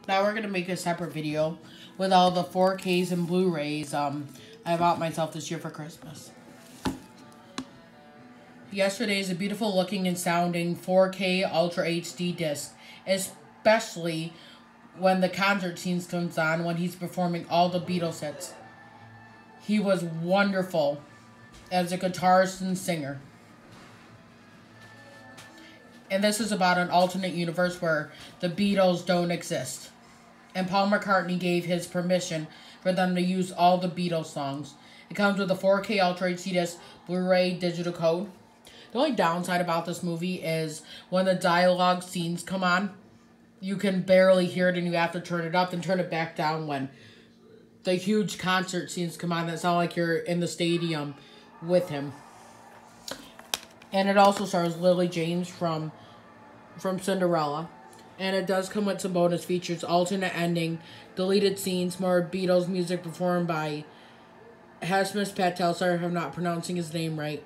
Now we're going to make a separate video with all the 4Ks and Blu-rays I bought myself this year for Christmas. Yesterday is a beautiful looking and sounding 4K Ultra HD disc, especially when the concert scenes comes on when he's performing all the Beatles hits. He was wonderful as a guitarist and singer. And this is about an alternate universe where the Beatles don't exist. And Paul McCartney gave his permission for them to use all the Beatles songs. It comes with a 4K Ultra HD disc, Blu-ray digital code. The only downside about this movie is when the dialogue scenes come on, you can barely hear it and you have to turn it up and turn it back down when the huge concert scenes come on that sound like you're in the stadium with him. And it also stars Lily James from Cinderella. And it does come with some bonus features, alternate ending, deleted scenes, more Beatles music performed by Hesmus Patel, sorry if I'm not pronouncing his name right,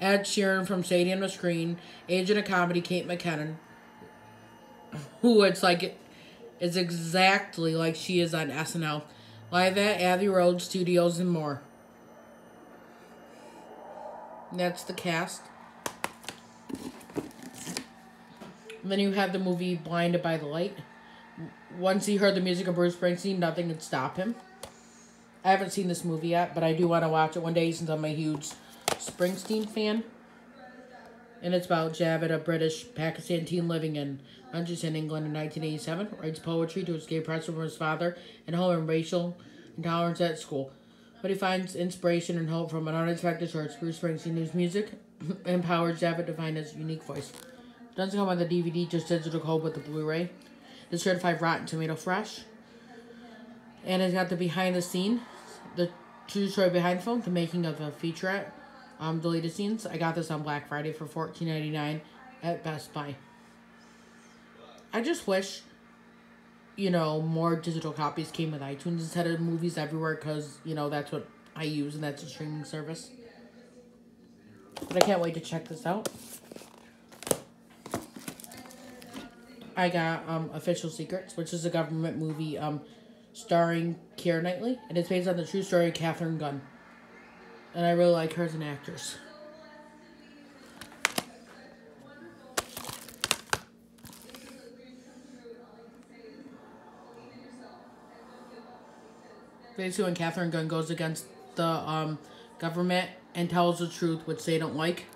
Ed Sheeran from Stadium to Screen, Agent of Comedy Kate McKinnon, who it's exactly like she is on SNL, live at Abbey Road Studios, and more. And that's the cast. And then you have the movie Blinded by the Light. Once he heard the music of Bruce Springsteen, nothing could stop him. I haven't seen this movie yet, but I do want to watch it one day since I'm a huge Springsteen fan. And it's about Javed, a British Pakistan teen living in Manchester, England in 1987. Writes poetry to escape pressure from his father and home and racial intolerance at school. But he finds inspiration and hope from an unexpected source, Bruce Springsteen, whose music empowers Javed to find his unique voice. It doesn't come on the DVD, just digital code with the Blu-ray. It's certified Rotten Tomato fresh. And it's got the behind the scene, the true story behind the film, the making of a featurette, deleted scenes. I got this on Black Friday for $14.99 at Best Buy. I just wish, more digital copies came with iTunes instead of movies everywhere, because, that's what I use and that's a streaming service. But I can't wait to check this out. I got Official Secrets, which is a government movie starring Keira Knightley, and it's based on the true story of Katharine Gun. And I really like her as an actress. Basically, when Katharine Gun goes against the government and tells the truth, which they don't like.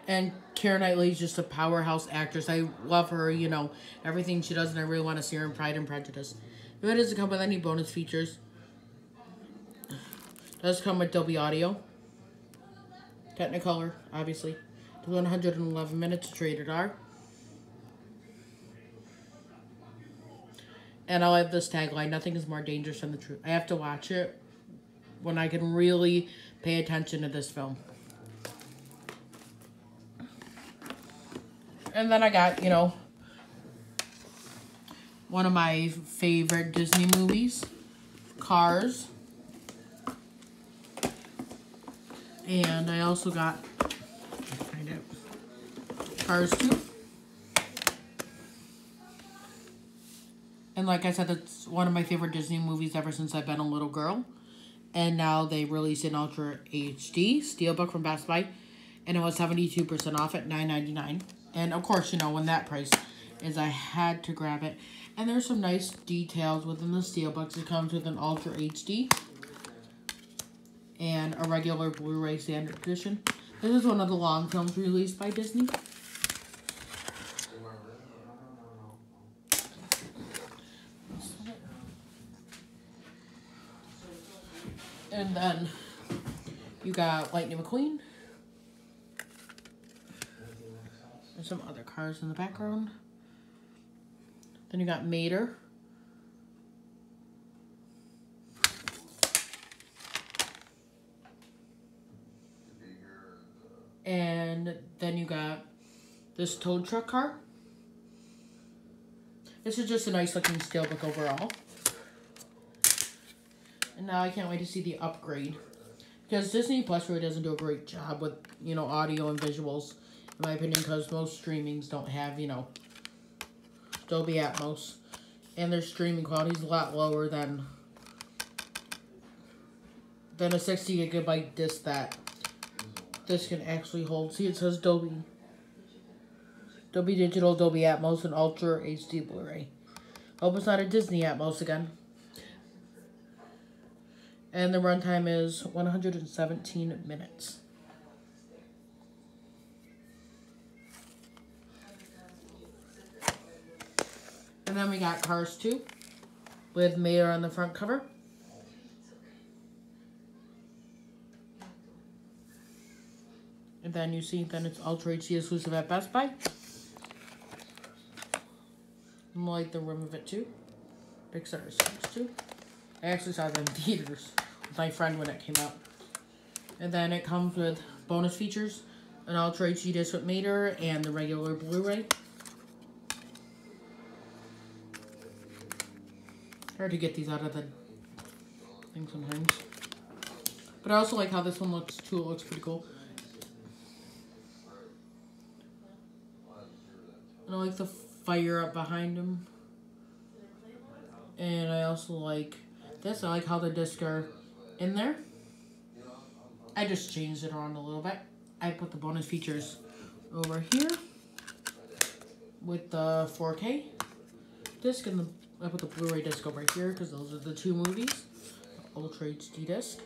And Keira Knightley's just a powerhouse actress. I love her, everything she does, and I really want to see her in Pride and Prejudice. If it doesn't come with any bonus features, it does come with Dolby Audio. Technicolor, obviously. It's 111 minutes, it's rated R. And I'll have this tagline, nothing is more dangerous than the truth. I have to watch it when I can really pay attention to this film. And then I got, one of my favorite Disney movies, Cars. And I also got, Cars 2. And like I said, it's one of my favorite Disney movies ever since I've been a little girl. And now they released an Ultra HD Steelbook from Best Buy. And it was 72% off at $9.99. And of course, when that price is, I had to grab it. And there's some nice details within the Steelbooks. It comes with an Ultra HD and a regular Blu-ray standard edition. This is one of the long films released by Disney. And then you got Lightning McQueen. There's some other cars in the background. Then you got Mater. And then you got this tow truck car. This is just a nice looking steelbook overall. And now I can't wait to see the upgrade. Because Disney Plus really doesn't do a great job with, audio and visuals, in my opinion, because most streamings don't have, Dolby Atmos. And their streaming quality is a lot lower than a 60 gigabyte disc that this can actually hold. See, it says Dolby Digital, Dolby Atmos, and Ultra HD Blu-ray. Hope it's not a Disney Atmos again. And the runtime is 117 minutes. And then we got Cars 2 with Mater on the front cover. And then you see, then it's Ultra HD exclusive at Best Buy. I like the rim of it too. Big stars too. I actually saw them in theaters with my friend when it came out. And then it comes with bonus features, an Ultra HD disc with Mater and the regular Blu-ray. Hard to get these out of the thing sometimes. But I also like how this one looks too. It looks pretty cool. And I like the fire up behind him. And I also like this. I like how the discs are in there. I just changed it around a little bit. I put the bonus features over here with the 4K disc, and I put the Blu-ray disc over here because those are the two movies. Ultra HD disc.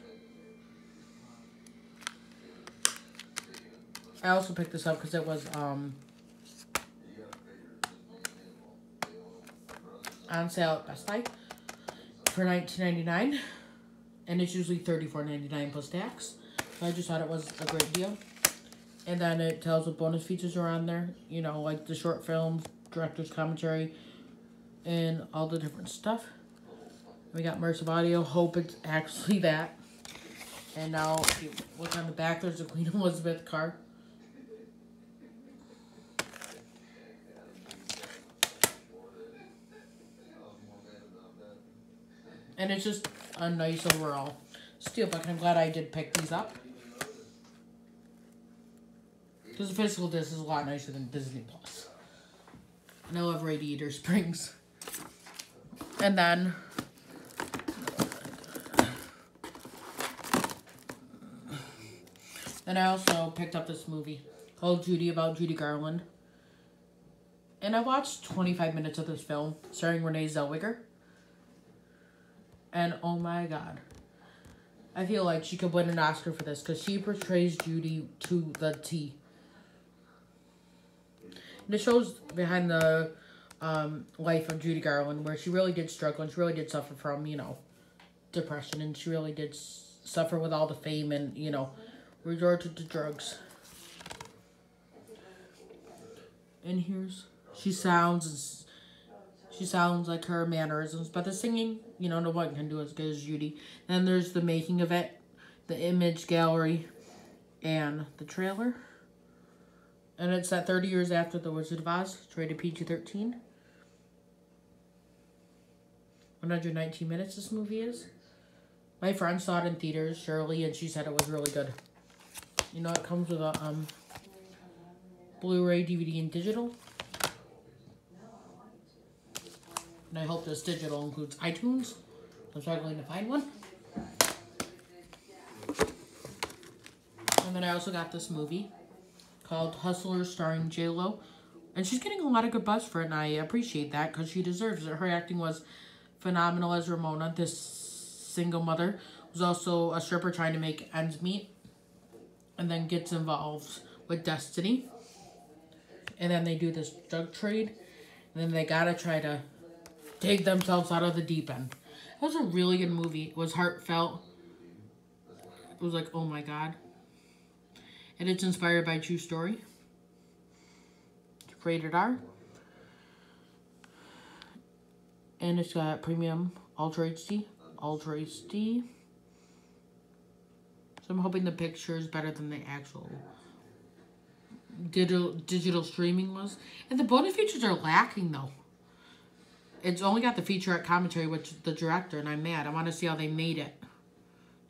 I also picked this up because it was on sale at Best Buy for $19.99, and it's usually $34.99 plus tax. So I just thought it was a great deal. And then it tells what bonus features are on there, you know, like the short films, director's commentary, and all the different stuff. We got immersive audio. Hope it's actually that. And now, if you look on the back, there's a Queen Elizabeth car. And it's just a nice overall steelbook. I'm glad I did pick these up. Because the physical disc is a lot nicer than Disney Plus. And I love Radiator Springs. And then I also picked up this movie called Judy, about Judy Garland. And I watched 25 minutes of this film starring Renee Zellweger. And oh my god, I feel like she could win an Oscar for this because she portrays Judy to the T. And it shows behind the life of Judy Garland, where she really did struggle and she really did suffer from, you know, depression, and she really did suffer with all the fame and, you know, resorted to drugs. And she sounds like her mannerisms, but the singing, you know, no one can do as good as Judy. Then there's the making of it, the image gallery, and the trailer. And it's set 30 years after The Wizard of Oz. It's rated PG-13. 119 minutes this movie is. My friend saw it in theaters, Shirley, and she said it was really good. You know, it comes with a Blu-ray, DVD, and digital. And I hope this digital includes iTunes. I'm struggling to find one. And then I also got this movie called Hustlers, starring J-Lo. And she's getting a lot of good buzz for it, and I appreciate that because she deserves it. Her acting was phenomenal as Ramona. This single mother was also a stripper trying to make ends meet, and then gets involved with Destiny. And then they do this drug trade, and then they gotta try to take themselves out of the deep end. It was a really good movie. It was heartfelt. It was like, oh my god. And it's inspired by a true story. It's rated R. And it's got premium Ultra HD. Ultra HD. So I'm hoping the picture is better than the actual digital streaming was. And the bonus features are lacking though. It's only got the featurette commentary, which the director, and I'm mad. I want to see how they made it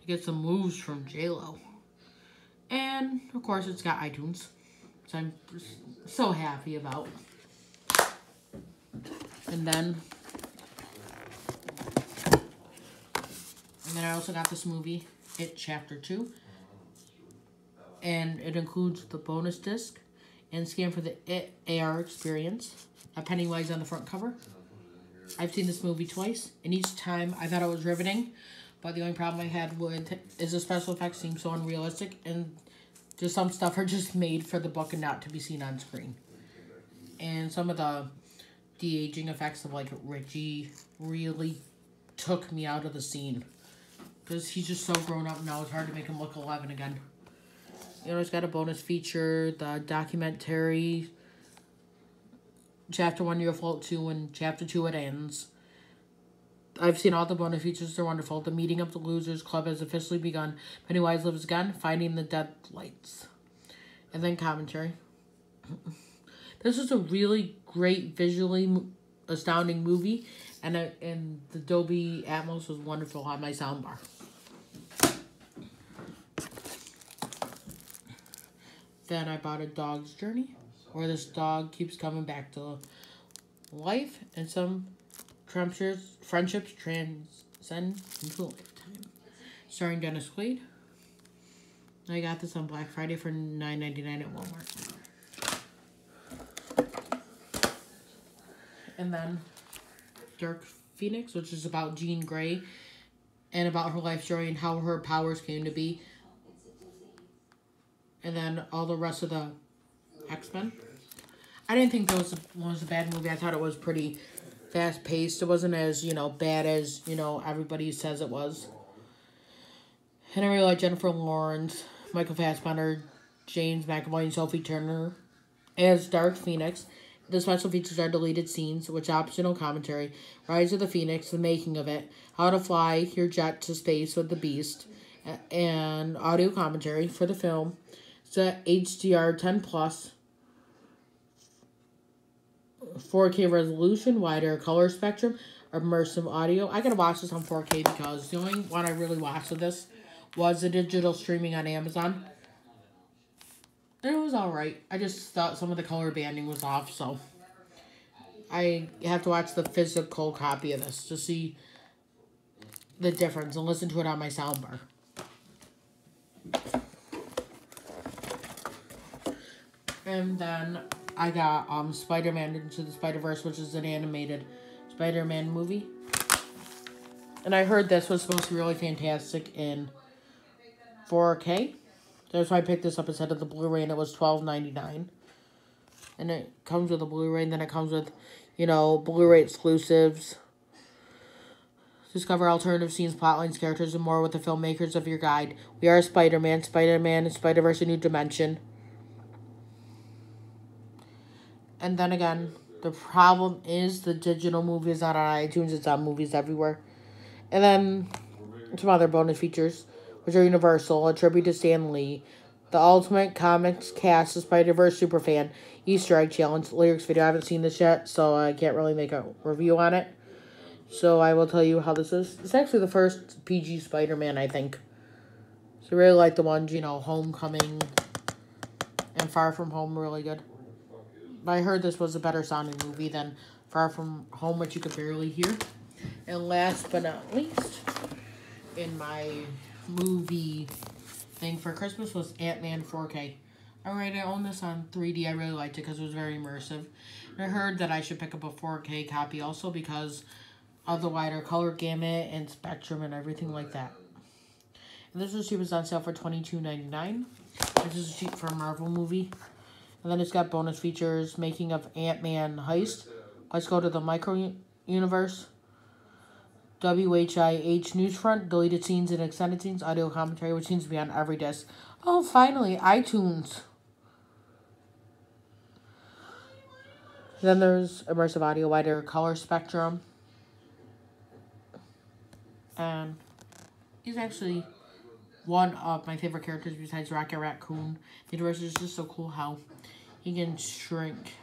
to get some moves from J-Lo. And, of course, it's got iTunes, which I'm so happy about. And then I also got this movie, It Chapter 2. And it includes the bonus disc and scan for the It AR experience. A Pennywise on the front cover. I've seen this movie twice, and each time I thought it was riveting, but the only problem I had with it is the special effects seem so unrealistic, and just some stuff are just made for the book and not to be seen on screen. And some of the de-aging effects of, like, Richie really took me out of the scene, because he's just so grown up now, it's hard to make him look 11 again. You know, it's got a bonus feature, the documentary, Chapter 1, You're Fault 2, and Chapter 2, It Ends. I've seen all the bonus features, they're wonderful. The Meeting of the Losers Club has officially begun. Pennywise lives again, Finding the Deadlights. And then commentary. This is a really great, visually astounding movie, and the Dolby Atmos was wonderful on my soundbar. Then I bought A Dog's Journey, where this dog keeps coming back to life, and some friendships transcend into a lifetime. Starring Dennis Quaid. I got this on Black Friday for $9.99 at Walmart. And then Dark Phoenix, which is about Jean Grey and about her life story and how her powers came to be. And then all the rest of the X-Men. I didn't think that was a bad movie. I thought it was pretty fast-paced. It wasn't as, bad as, everybody says it was. And I really like Jennifer Lawrence, Michael Fassbender, James McAvoy, and Sophie Turner as Dark Phoenix. The special features are deleted scenes, which optional commentary, Rise of the Phoenix, the making of it, how to fly your jet to space with the Beast, and audio commentary for the film. It's a HDR 10+, 4K resolution, wider color spectrum, immersive audio. I gotta watch this on 4K because the only one I really watched of this was the digital streaming on Amazon. And it was alright. I just thought some of the color banding was off, so I have to watch the physical copy of this to see the difference and listen to it on my soundbar. And then I got Spider-Man Into the Spider-Verse, which is an animated Spider-Man movie. And I heard this was supposed to be really fantastic in 4K. That's why I picked this up instead of the Blu-ray, and it was $12.99. And it comes with a Blu-ray, and then it comes with, Blu-ray exclusives. Discover alternative scenes, plotlines, characters, and more with the filmmakers of your guide. We are Spider-Man, Spider-Man, and Spider-Verse, A New Dimension. And then again, the problem is the digital movie is not on iTunes. It's on Movies Everywhere. And then some other bonus features, which are Universal, a tribute to Stan Lee, the Ultimate Comics Cast, the Spider-Verse Superfan, Easter Egg Challenge, lyrics video. I haven't seen this yet, so I can't really make a review on it. So I will tell you how this is. It's actually the first PG Spider-Man, I think. So I really like the ones, Homecoming and Far From Home, really good. But I heard this was a better sounding movie than Far From Home, which you could barely hear. And last but not least, in my movie thing for Christmas was Ant-Man 4K. Alright, I own this on 3D. I really liked it because it was very immersive. And I heard that I should pick up a 4K copy also because of the wider color gamut and spectrum and everything like that. And this was on sale for $22.99. This is cheap for a Marvel movie. And then it's got bonus features, making of Ant-Man heist. Let's go to the micro universe. WHIH Newsfront, deleted scenes and extended scenes, audio commentary, which seems to be on every disc. Oh, finally, iTunes. Then there's immersive audio, wider color spectrum. And he's actually one of my favorite characters besides Rocket Raccoon. The universe is just so cool how he can shrink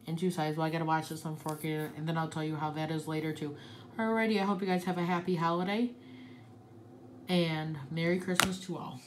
in two sizes. Well, I gotta watch this on 4K, and then I'll tell you how that is later too. Alrighty, I hope you guys have a happy holiday, and Merry Christmas to all.